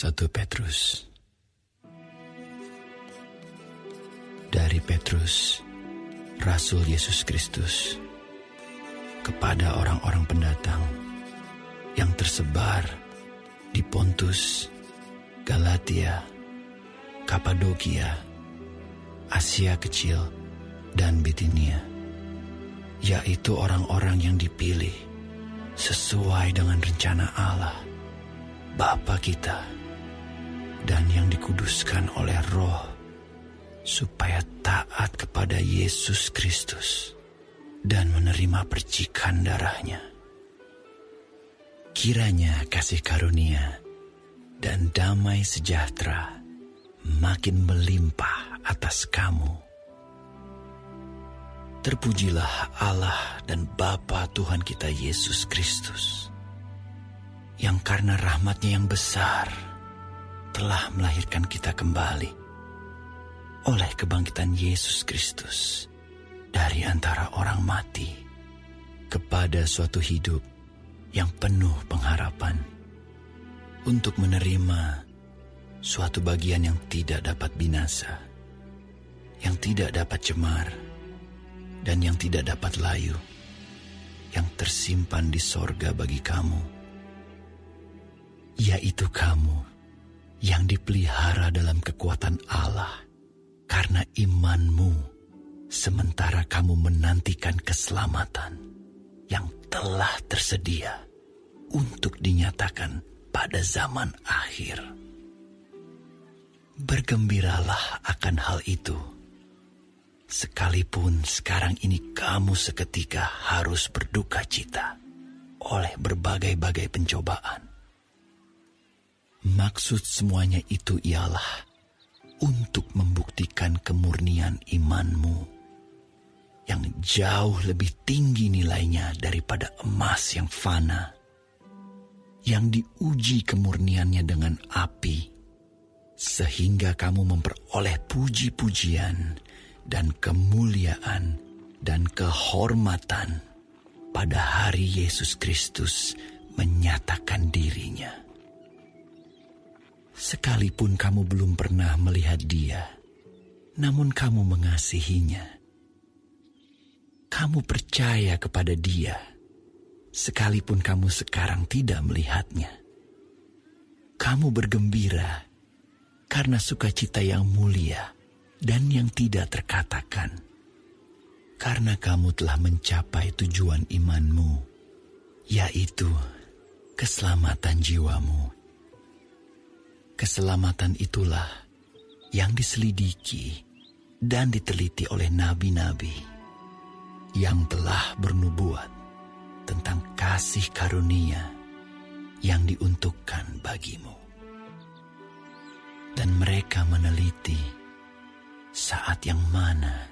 1 Petrus. Dari Petrus, Rasul Yesus Kristus, kepada orang-orang pendatang yang tersebar di Pontus, Galatia, Kapadokia, Asia Kecil, dan Bitinia, yaitu orang-orang yang dipilih sesuai dengan rencana Allah, Bapa kita, dan yang dikuduskan oleh Roh, supaya taat kepada Yesus Kristus dan menerima percikan darahnya. Kiranya kasih karunia dan damai sejahtera makin melimpah atas kamu. Terpujilah Allah dan Bapa Tuhan kita Yesus Kristus, yang karena rahmat-Nya yang besar telah melahirkan kita kembali oleh kebangkitan Yesus Kristus dari antara orang mati kepada suatu hidup yang penuh pengharapan, untuk menerima suatu bagian yang tidak dapat binasa, yang tidak dapat cemar, dan yang tidak dapat layu, yang tersimpan di sorga bagi kamu, yaitu kamu yang dipelihara dalam kekuatan Allah karena imanmu, sementara kamu menantikan keselamatan yang telah tersedia untuk dinyatakan pada zaman akhir. Bergembiralah akan hal itu, sekalipun sekarang ini kamu seketika harus berduka cita oleh berbagai-bagai pencobaan. Maksud semuanya itu ialah untuk membuktikan kemurnian imanmu, yang jauh lebih tinggi nilainya daripada emas yang fana, yang diuji kemurniannya dengan api, sehingga kamu memperoleh puji-pujian dan kemuliaan dan kehormatan pada hari Yesus Kristus menyatakan dirinya. Sekalipun kamu belum pernah melihat Dia, namun kamu mengasihinya. Kamu percaya kepada Dia, sekalipun kamu sekarang tidak melihatnya. Kamu bergembira karena sukacita yang mulia dan yang tidak terkatakan, karena kamu telah mencapai tujuan imanmu, yaitu keselamatan jiwamu. Keselamatan itulah yang diselidiki dan diteliti oleh nabi-nabi yang telah bernubuat tentang kasih karunia yang diuntukkan bagimu. Dan mereka meneliti saat yang mana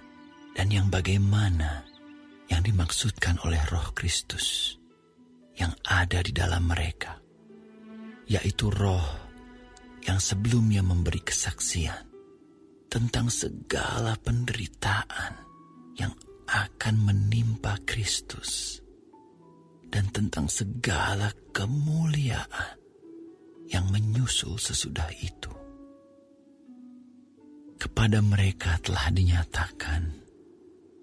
dan yang bagaimana yang dimaksudkan oleh Roh Kristus yang ada di dalam mereka, yaitu Roh yang sebelumnya memberi kesaksian tentang segala penderitaan yang akan menimpa Kristus dan tentang segala kemuliaan yang menyusul sesudah itu. Kepada mereka telah dinyatakan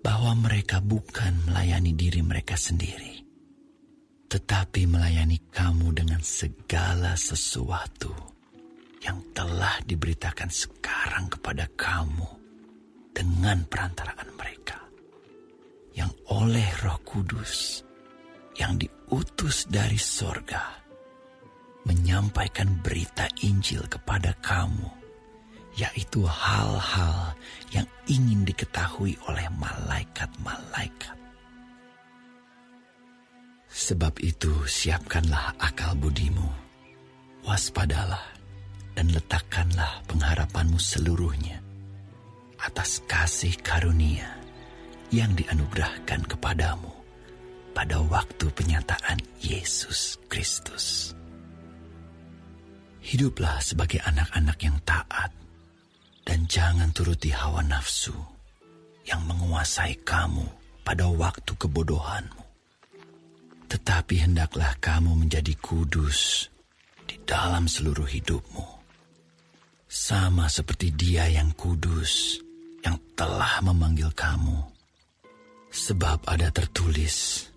bahwa mereka bukan melayani diri mereka sendiri, tetapi melayani kamu dengan segala sesuatu yang telah diberitakan sekarang kepada kamu dengan perantaraan mereka, yang oleh Roh Kudus yang diutus dari sorga menyampaikan berita Injil kepada kamu, yaitu hal-hal yang ingin diketahui oleh malaikat-malaikat. Sebab itu siapkanlah akal budimu, waspadalah, dan letakkanlah pengharapanmu seluruhnya atas kasih karunia yang dianugerahkan kepadamu pada waktu penyataan Yesus Kristus. Hiduplah sebagai anak-anak yang taat dan jangan turuti hawa nafsu yang menguasai kamu pada waktu kebodohanmu. Tetapi hendaklah kamu menjadi kudus di dalam seluruh hidupmu, sama seperti Dia yang kudus, yang telah memanggil kamu. Sebab ada tertulis,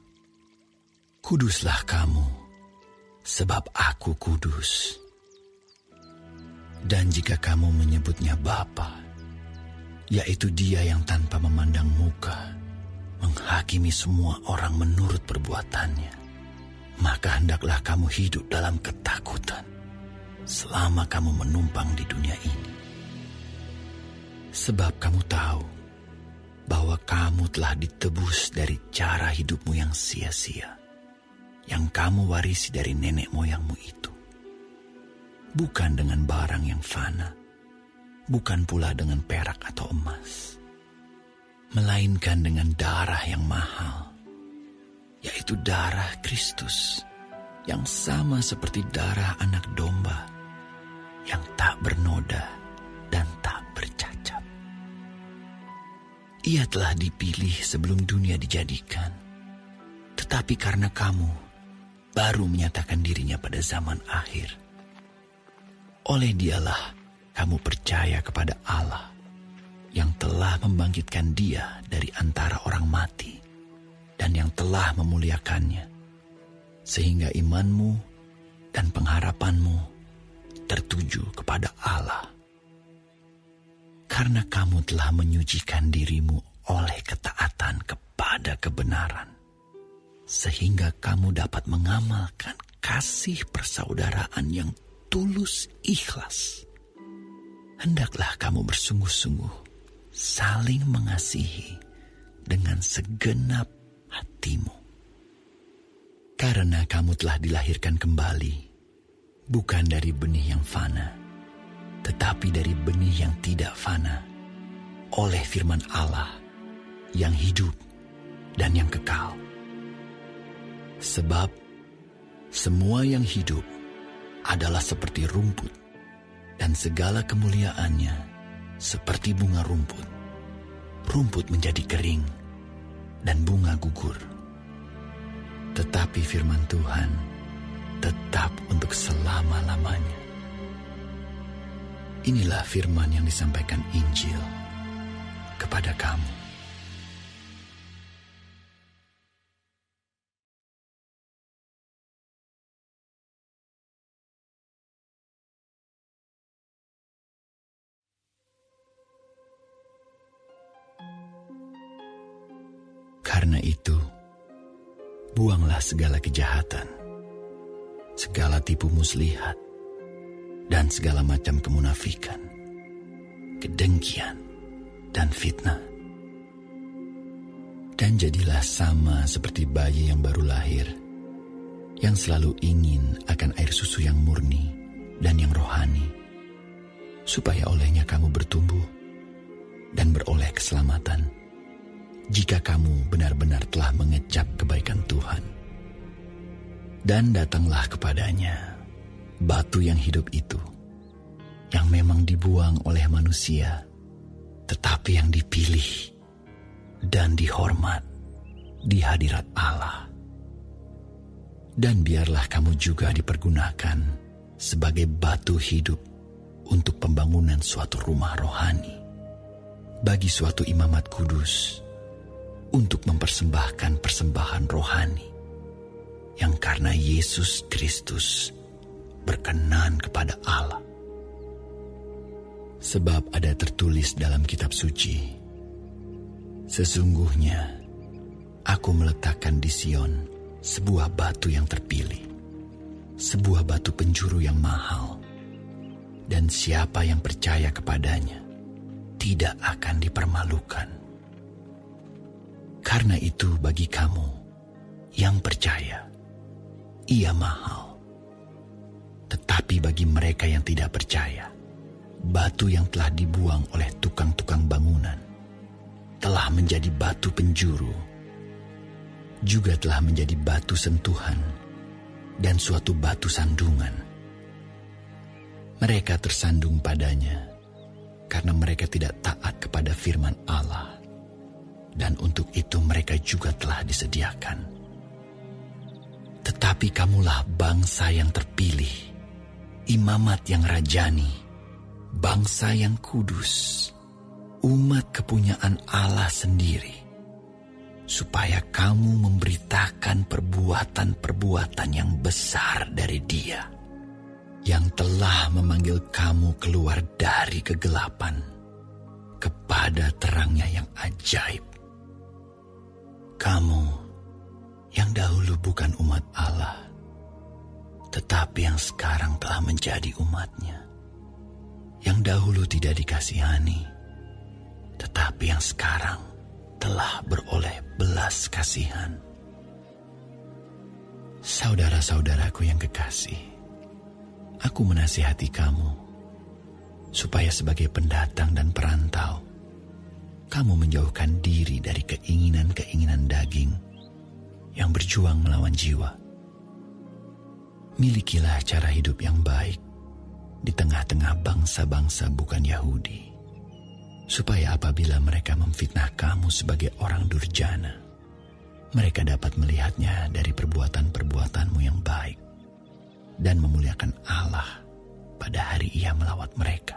kuduslah kamu, sebab aku kudus. Dan jika kamu menyebutnya Bapa, yaitu Dia yang tanpa memandang muka, menghakimi semua orang menurut perbuatannya, maka hendaklah kamu hidup dalam ketakutan selama kamu menumpang di dunia ini. Sebab kamu tahu bahwa kamu telah ditebus dari cara hidupmu yang sia-sia, yang kamu warisi dari nenek moyangmu itu. Bukan dengan barang yang fana, bukan pula dengan perak atau emas, melainkan dengan darah yang mahal, yaitu darah Kristus, yang sama seperti darah anak domba, yang tak bernoda dan tak bercacat. Ia telah dipilih sebelum dunia dijadikan, tetapi karena kamu baru menyatakan dirinya pada zaman akhir, oleh Dialah kamu percaya kepada Allah yang telah membangkitkan Dia dari antara orang mati dan yang telah memuliakannya, sehingga imanmu dan pengharapanmu tertuju kepada Allah. Karena kamu telah menyucikan dirimu oleh ketaatan kepada kebenaran, sehingga kamu dapat mengamalkan kasih persaudaraan yang tulus ikhlas. Hendaklah kamu bersungguh-sungguh saling mengasihi dengan segenap hatimu. Karena kamu telah dilahirkan kembali, bukan dari benih yang fana, tetapi dari benih yang tidak fana, oleh firman Allah yang hidup dan yang kekal. Sebab semua yang hidup adalah seperti rumput, dan segala kemuliaannya seperti bunga rumput. Rumput menjadi kering, dan bunga gugur. Tetapi firman Tuhan tetap untuk selama-lamanya. Inilah firman yang disampaikan Injil kepada kamu. Karena itu, buanglah segala kejahatan, segala tipu muslihat, dan segala macam kemunafikan, kedengkian, dan fitnah. Dan jadilah sama seperti bayi yang baru lahir, yang selalu ingin akan air susu yang murni dan yang rohani, supaya olehnya kamu bertumbuh dan beroleh keselamatan, jika kamu benar-benar telah mengecap kebaikan Tuhan. Dan datanglah kepadanya batu yang hidup itu, yang memang dibuang oleh manusia, tetapi yang dipilih dan dihormat di hadirat Allah. Dan biarlah kamu juga dipergunakan sebagai batu hidup untuk pembangunan suatu rumah rohani, bagi suatu imamat kudus, untuk mempersembahkan persembahan rohani yang karena Yesus Kristus berkenan kepada Allah. Sebab ada tertulis dalam kitab suci, sesungguhnya aku meletakkan di Sion sebuah batu yang terpilih, sebuah batu penjuru yang mahal, dan siapa yang percaya kepadanya tidak akan dipermalukan. Karena itu bagi kamu yang percaya, ia mahal. Tetapi bagi mereka yang tidak percaya, batu yang telah dibuang oleh tukang-tukang bangunan telah menjadi batu penjuru, juga telah menjadi batu sentuhan dan suatu batu sandungan. Mereka tersandung padanya karena mereka tidak taat kepada firman Allah, dan untuk itu mereka juga telah disediakan. Tetapi kamulah bangsa yang terpilih, imamat yang rajani, bangsa yang kudus, umat kepunyaan Allah sendiri, supaya kamu memberitakan perbuatan-perbuatan yang besar dari Dia, yang telah memanggil kamu keluar dari kegelapan kepada terangnya yang ajaib. Kamu yang dahulu bukan umat Allah, tetapi yang sekarang telah menjadi umat-Nya, yang dahulu tidak dikasihani, tetapi yang sekarang telah beroleh belas kasihan. Saudara-saudaraku yang kekasih, aku menasihati kamu, supaya sebagai pendatang dan perantau, kamu menjauhkan diri dari keinginan-keinginan daging yang berjuang melawan jiwa. Milikilah cara hidup yang baik di tengah-tengah bangsa-bangsa bukan Yahudi, supaya apabila mereka memfitnah kamu sebagai orang durjana, mereka dapat melihatnya dari perbuatan-perbuatanmu yang baik dan memuliakan Allah pada hari Ia melawat mereka.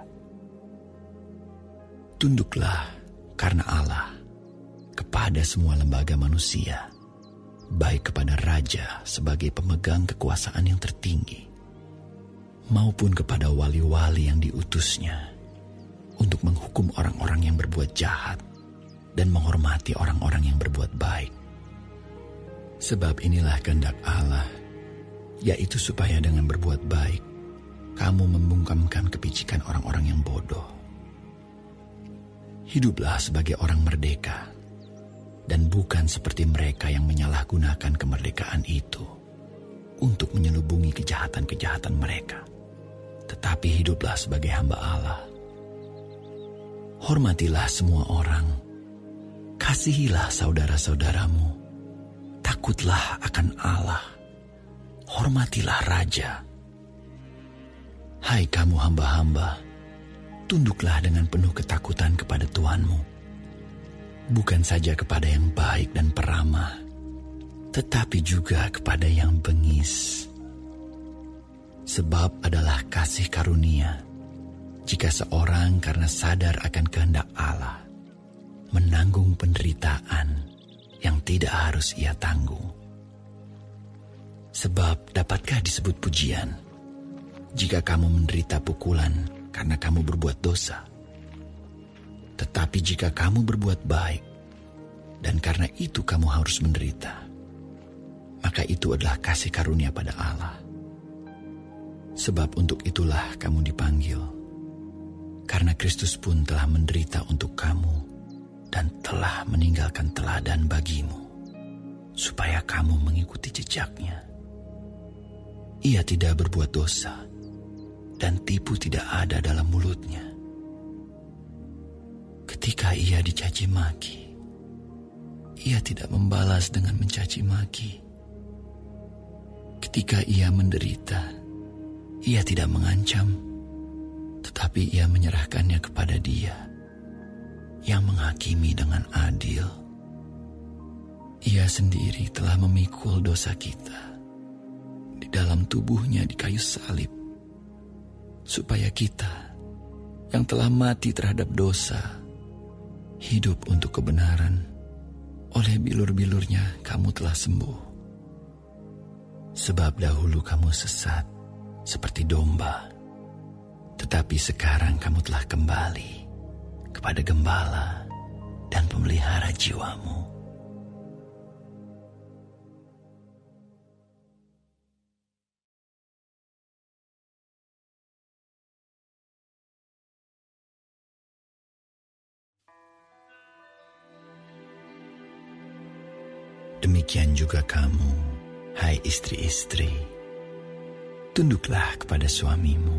Tunduklah karena Allah kepada semua lembaga manusia, baik kepada raja sebagai pemegang kekuasaan yang tertinggi, maupun kepada wali-wali yang diutusnya untuk menghukum orang-orang yang berbuat jahat dan menghormati orang-orang yang berbuat baik. Sebab inilah kehendak Allah, yaitu supaya dengan berbuat baik, kamu membungkamkan kepicikan orang-orang yang bodoh. Hiduplah sebagai orang merdeka, dan bukan seperti mereka yang menyalahgunakan kemerdekaan itu untuk menyelubungi kejahatan-kejahatan mereka, tetapi hiduplah sebagai hamba Allah. Hormatilah semua orang, kasihilah saudara-saudaramu, takutlah akan Allah, hormatilah raja. Hai kamu hamba-hamba, tunduklah dengan penuh ketakutan kepada Tuhanmu, bukan saja kepada yang baik dan peramah, tetapi juga kepada yang bengis. Sebab adalah kasih karunia jika seorang karena sadar akan kehendak Allah menanggung penderitaan yang tidak harus ia tanggung. Sebab dapatkah disebut pujian jika kamu menderita pukulan karena kamu berbuat dosa? Tetapi jika kamu berbuat baik, dan karena itu kamu harus menderita, maka itu adalah kasih karunia pada Allah. Sebab untuk itulah kamu dipanggil, karena Kristus pun telah menderita untuk kamu, dan telah meninggalkan teladan bagimu, supaya kamu mengikuti jejaknya. Ia tidak berbuat dosa, dan tipu tidak ada dalam mulutnya. Ketika ia dicaci maki, ia tidak membalas dengan mencaci maki. Ketika ia menderita, ia tidak mengancam, tetapi ia menyerahkannya kepada Dia yang menghakimi dengan adil. Ia sendiri telah memikul dosa kita di dalam tubuhnya di kayu salib, supaya kita yang telah mati terhadap dosa hidup untuk kebenaran. Oleh bilur-bilurnya kamu telah sembuh. Sebab dahulu kamu sesat seperti domba, tetapi sekarang kamu telah kembali kepada Gembala dan Pemelihara jiwamu. Demikian juga kamu, hai istri-istri, tunduklah kepada suamimu,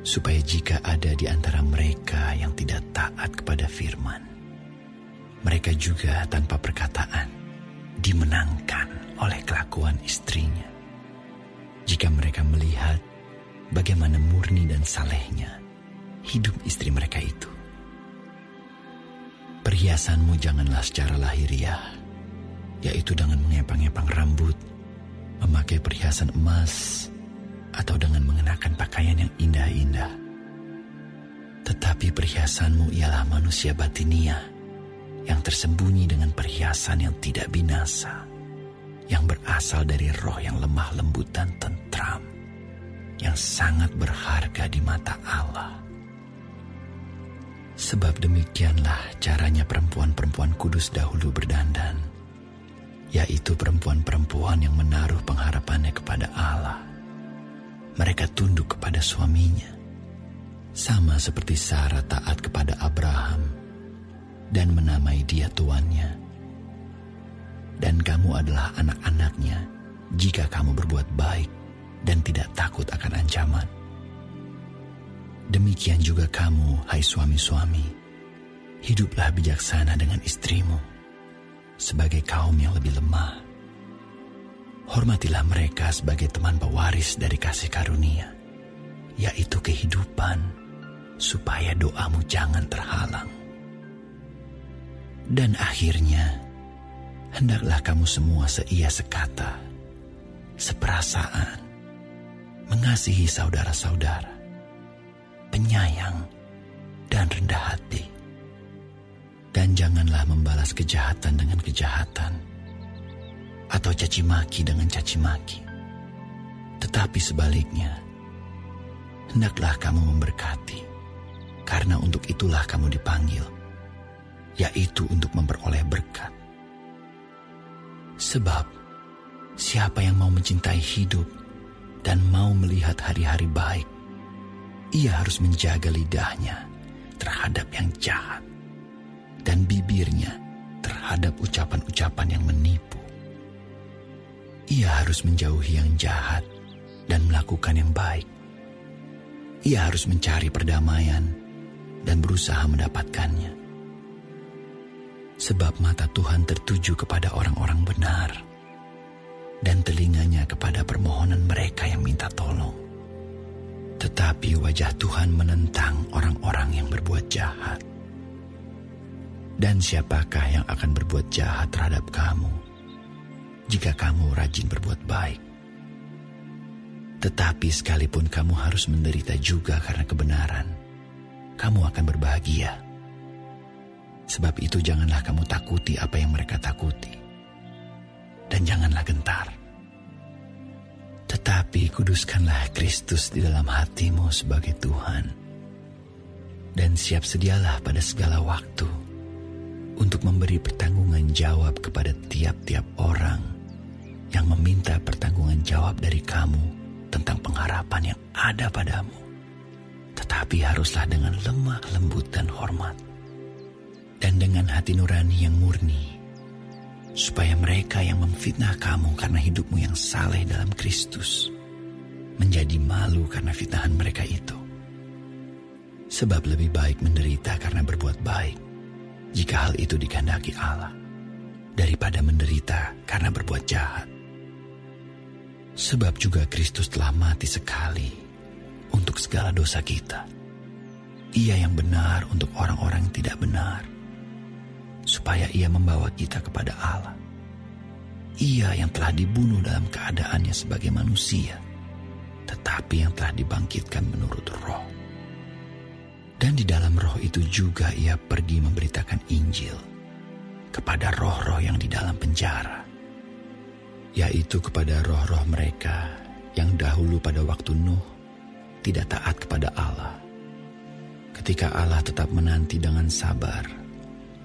supaya jika ada di antara mereka yang tidak taat kepada firman, mereka juga tanpa perkataan dimenangkan oleh kelakuan istrinya. Jika mereka melihat bagaimana murni dan salehnya hidup istri mereka itu. Perhiasanmu janganlah secara lahiriah, yaitu dengan mengepang-epang rambut, memakai perhiasan emas, atau dengan mengenakan pakaian yang indah-indah. Tetapi perhiasanmu ialah manusia batinia yang tersembunyi dengan perhiasan yang tidak binasa, yang berasal dari roh yang lemah lembut dan tentram, yang sangat berharga di mata Allah. Sebab demikianlah caranya perempuan-perempuan kudus dahulu berdandan, yaitu perempuan-perempuan yang menaruh pengharapannya kepada Allah. Mereka tunduk kepada suaminya, sama seperti Sarah taat kepada Abraham dan menamai dia tuannya. Dan kamu adalah anak-anaknya jika kamu berbuat baik dan tidak takut akan ancaman. Demikian juga kamu, hai suami-suami, hiduplah bijaksana dengan istrimu, sebagai kaum yang lebih lemah. Hormatilah mereka sebagai teman pewaris dari kasih karunia, yaitu kehidupan, supaya doamu jangan terhalang. Dan akhirnya, hendaklah kamu semua seia sekata, seperasaan, mengasihi saudara-saudara, penyayang, dan rendah hati. Dan janganlah membalas kejahatan dengan kejahatan, atau caci maki dengan caci maki. Tetapi sebaliknya, hendaklah kamu memberkati, karena untuk itulah kamu dipanggil, yaitu untuk memperoleh berkat. Sebab, siapa yang mau mencintai hidup dan mau melihat hari-hari baik, ia harus menjaga lidahnya terhadap yang jahat dan bibirnya terhadap ucapan-ucapan yang menipu. Ia harus menjauhi yang jahat dan melakukan yang baik. Ia harus mencari perdamaian dan berusaha mendapatkannya. Sebab mata Tuhan tertuju kepada orang-orang benar, dan telinganya kepada permohonan mereka yang minta tolong. Tetapi wajah Tuhan menentang orang-orang yang berbuat jahat. Dan siapakah yang akan berbuat jahat terhadap kamu, jika kamu rajin berbuat baik? Tetapi sekalipun kamu harus menderita juga karena kebenaran, kamu akan berbahagia. Sebab itu janganlah kamu takuti apa yang mereka takuti, dan janganlah gentar. Tetapi kuduskanlah Kristus di dalam hatimu sebagai Tuhan, dan siap sedialah pada segala waktu untuk memberi pertanggungan jawab kepada tiap-tiap orang yang meminta pertanggungan jawab dari kamu tentang pengharapan yang ada padamu. Tetapi haruslah dengan lemah lembut dan hormat, dan dengan hati nurani yang murni, supaya mereka yang memfitnah kamu karena hidupmu yang saleh dalam Kristus menjadi malu karena fitnahan mereka itu. Sebab lebih baik menderita karena berbuat baik, jika hal itu dikehendaki Allah, daripada menderita karena berbuat jahat. Sebab juga Kristus telah mati sekali untuk segala dosa kita. Ia yang benar untuk orang-orang yang tidak benar, supaya ia membawa kita kepada Allah. Ia yang telah dibunuh dalam keadaannya sebagai manusia, tetapi yang telah dibangkitkan menurut roh. Dan di dalam roh itu juga ia pergi memberitakan Injil kepada roh-roh yang di dalam penjara, yaitu kepada roh-roh mereka yang dahulu pada waktu Nuh tidak taat kepada Allah, ketika Allah tetap menanti dengan sabar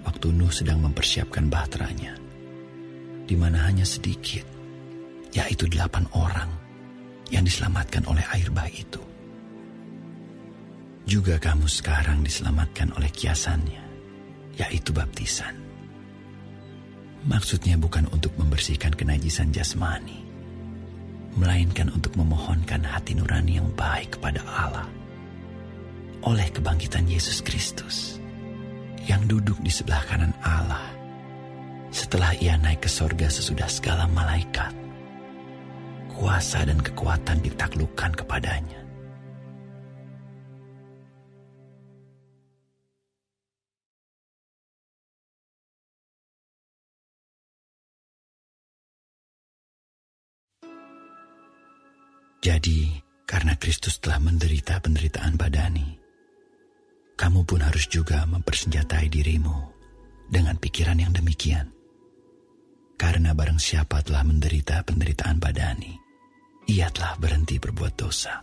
waktu Nuh sedang mempersiapkan bahteranya, di mana hanya sedikit, yaitu 8 orang yang diselamatkan oleh air bah itu. Juga kamu sekarang diselamatkan oleh kiasannya, yaitu baptisan. Maksudnya bukan untuk membersihkan kenajisan jasmani, melainkan untuk memohonkan hati nurani yang baik kepada Allah oleh kebangkitan Yesus Kristus, yang duduk di sebelah kanan Allah setelah ia naik ke sorga sesudah segala malaikat, kuasa dan kekuatan ditaklukkan kepadanya. Jadi, karena Kristus telah menderita penderitaan badani, kamu kamu pun harus juga mempersenjatai dirimu dengan pikiran yang demikian. Karena barang siapa telah menderita penderitaan badani, ia telah berhenti berbuat dosa.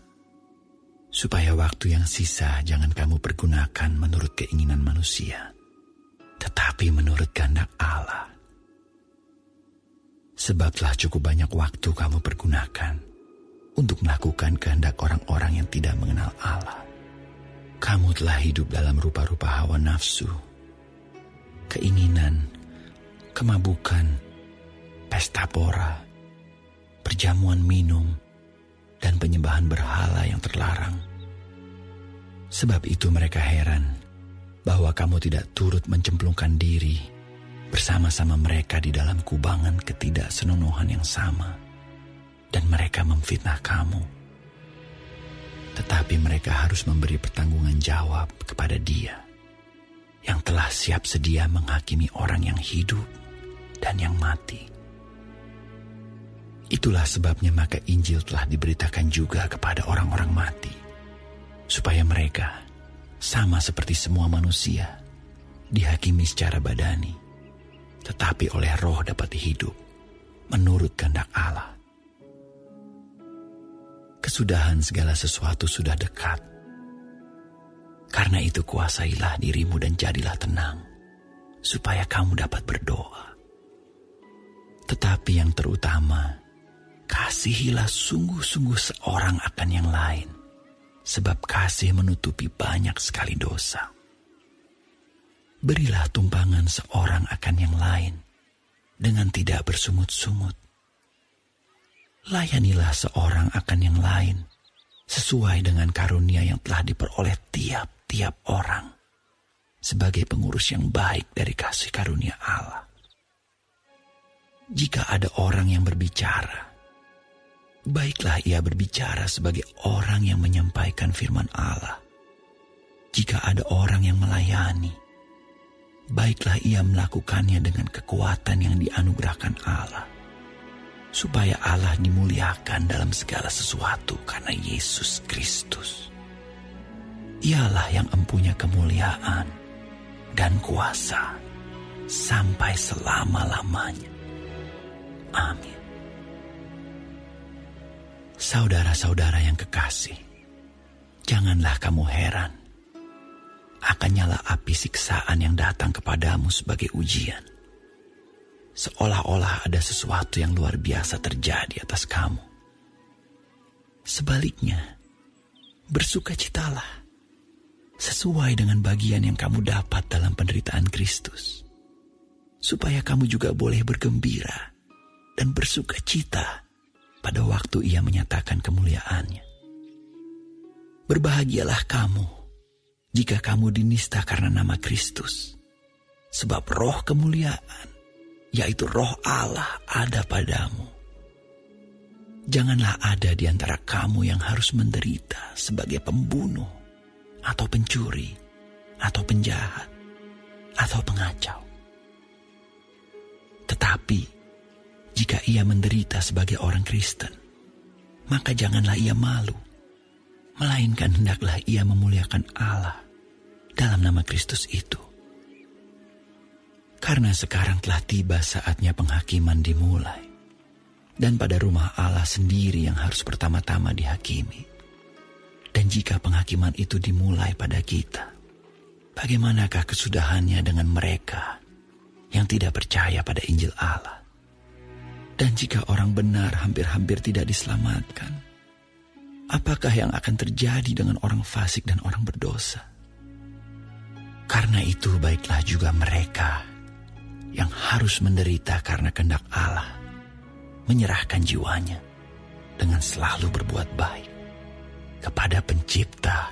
Supaya waktu yang sisa jangan kamu pergunakan menurut keinginan manusia, tetapi menurut kehendak Allah. Sebab telah cukup banyak waktu kamu pergunakan untuk melakukan kehendak orang-orang yang tidak mengenal Allah. Kamu telah hidup dalam rupa-rupa hawa nafsu, keinginan, kemabukan, pesta pora, perjamuan minum, dan penyembahan berhala yang terlarang. Sebab itu mereka heran bahwa kamu tidak turut mencemplungkan diri bersama-sama mereka di dalam kubangan ketidaksenonohan yang sama, dan mereka memfitnah kamu. Tetapi mereka harus memberi pertanggungan jawab kepada Dia yang telah siap sedia menghakimi orang yang hidup dan yang mati. Itulah sebabnya maka Injil telah diberitakan juga kepada orang-orang mati, supaya mereka, sama seperti semua manusia, dihakimi secara badani, tetapi oleh Roh dapat hidup menurut kehendak Allah. Kesudahan segala sesuatu sudah dekat. Karena itu kuasailah dirimu dan jadilah tenang, supaya kamu dapat berdoa. Tetapi yang terutama, kasihilah sungguh-sungguh seorang akan yang lain, sebab kasih menutupi banyak sekali dosa. Berilah tumpangan seorang akan yang lain, dengan tidak bersungut-sungut. Layanilah seorang akan yang lain, sesuai dengan karunia yang telah diperoleh tiap-tiap orang, sebagai pengurus yang baik dari kasih karunia Allah. Jika ada orang yang berbicara, baiklah ia berbicara sebagai orang yang menyampaikan firman Allah. Jika ada orang yang melayani, baiklah ia melakukannya dengan kekuatan yang dianugerahkan Allah, supaya Allah dimuliakan dalam segala sesuatu karena Yesus Kristus. Ialah yang empunya kemuliaan dan kuasa sampai selama-lamanya. Amin. Saudara-saudara yang kekasih, janganlah kamu heran akan nyala api siksaan yang datang kepadamu sebagai ujian, seolah-olah ada sesuatu yang luar biasa terjadi atas kamu. Sebaliknya, bersukacitalah sesuai dengan bagian yang kamu dapat dalam penderitaan Kristus, supaya kamu juga boleh bergembira dan bersukacita pada waktu Ia menyatakan kemuliaannya. Berbahagialah kamu jika kamu dinista karena nama Kristus, sebab roh kemuliaan, yaitu Roh Allah, ada padamu. Janganlah ada di antara kamu yang harus menderita sebagai pembunuh, atau pencuri, atau penjahat, atau pengacau. Tetapi, jika ia menderita sebagai orang Kristen, maka janganlah ia malu, melainkan hendaklah ia memuliakan Allah dalam nama Kristus itu. Karena sekarang telah tiba saatnya penghakiman dimulai, dan pada rumah Allah sendiri yang harus pertama-tama dihakimi. Dan jika penghakiman itu dimulai pada kita, bagaimanakah kesudahannya dengan mereka yang tidak percaya pada Injil Allah? Dan jika orang benar hampir-hampir tidak diselamatkan, apakah yang akan terjadi dengan orang fasik dan orang berdosa? Karena itu baiklah juga mereka yang harus menderita karena kehendak Allah menyerahkan jiwanya dengan selalu berbuat baik kepada Pencipta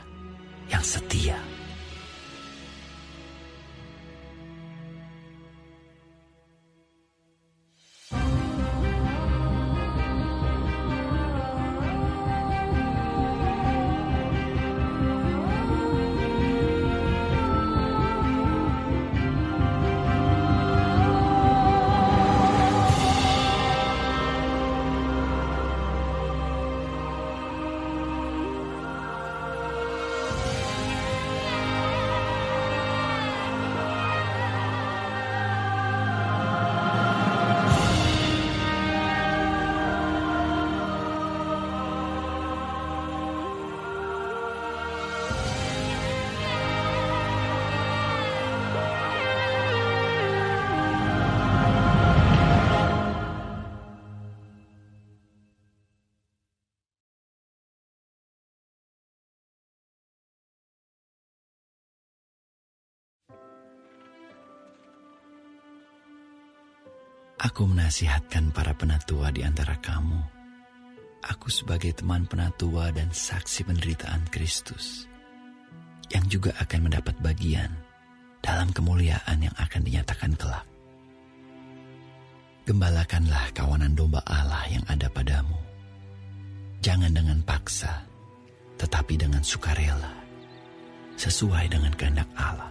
yang setia. Aku menasihatkan para penatua di antara kamu. Aku sebagai teman penatua dan saksi penderitaan Kristus, yang juga akan mendapat bagian dalam kemuliaan yang akan dinyatakan kelak. Gembalakanlah kawanan domba Allah yang ada padamu. Jangan dengan paksa, tetapi dengan sukarela, sesuai dengan kehendak Allah.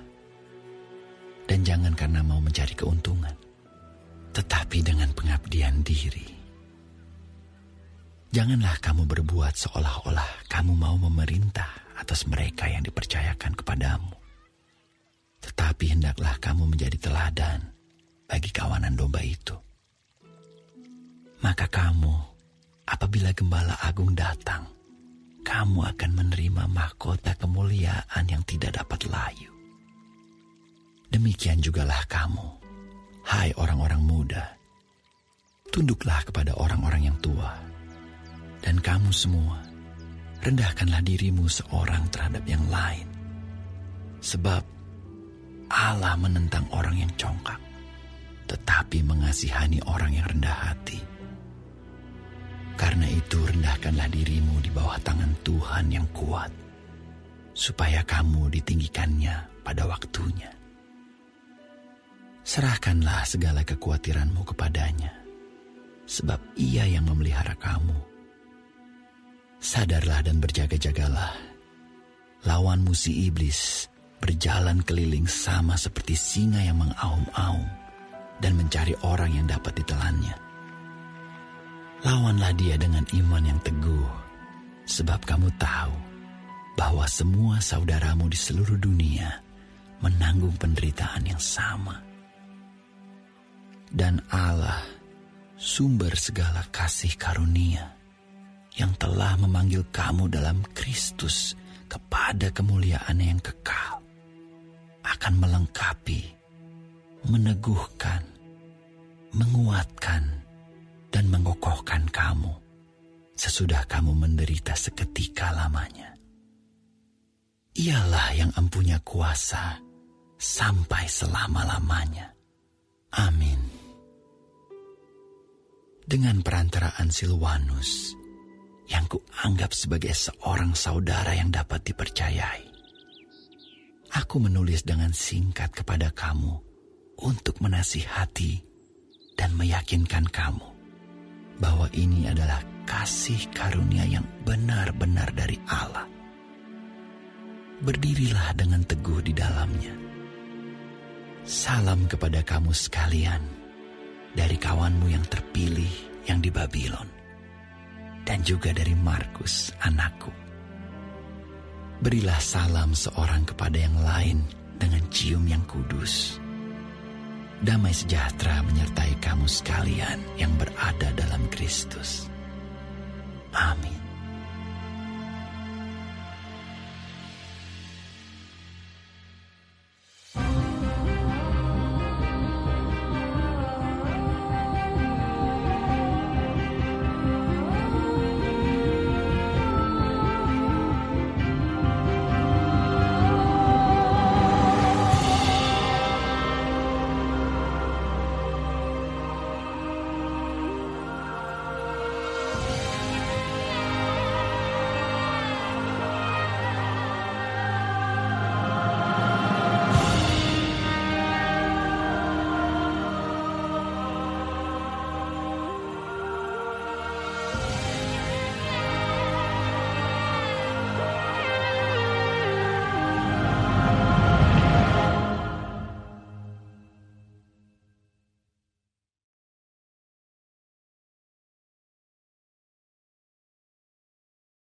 Dan jangan karena mau mencari keuntungan, tetapi dengan pengabdian diri. Janganlah kamu berbuat seolah-olah kamu mau memerintah atas mereka yang dipercayakan kepadamu. Tetapi hendaklah kamu menjadi teladan bagi kawanan domba itu. Maka kamu, apabila Gembala Agung datang, kamu akan menerima mahkota kemuliaan yang tidak dapat layu. Demikian jugalah kamu, hai orang-orang muda. Tunduklah kepada orang-orang yang tua. Dan kamu semua, rendahkanlah dirimu seorang terhadap yang lain. Sebab Allah menentang orang yang congkak, tetapi mengasihani orang yang rendah hati. Karena itu rendahkanlah dirimu di bawah tangan Tuhan yang kuat, supaya kamu ditinggikannya pada waktunya. Serahkanlah segala kekhawatiranmu kepadanya, sebab Ia yang memelihara kamu. Sadarlah dan berjaga-jagalah. Lawanmu si iblis berjalan keliling sama seperti singa yang mengaum-aum dan mencari orang yang dapat ditelannya. Lawanlah dia dengan iman yang teguh, sebab kamu tahu bahwa semua saudaramu di seluruh dunia menanggung penderitaan yang sama. Dan Allah, sumber segala kasih karunia, yang telah memanggil kamu dalam Kristus kepada kemuliaan yang kekal, akan melengkapi, meneguhkan, menguatkan, dan mengokohkan kamu sesudah kamu menderita seketika lamanya. Ialah yang empunya kuasa sampai selama-lamanya. Amin. Dengan perantaraan Silwanus, yang kuanggap sebagai seorang saudara yang dapat dipercayai, aku menulis dengan singkat kepada kamu untuk menasihati dan meyakinkan kamu bahwa ini adalah kasih karunia yang benar-benar dari Allah. Berdirilah dengan teguh di dalamnya. Salam kepada kamu sekalian dari kawanmu yang terpilih yang di Babylon, dan juga dari Markus anakku. Berilah salam seorang kepada yang lain dengan cium yang kudus. Damai sejahtera menyertai kamu sekalian yang berada dalam Kristus. Amin.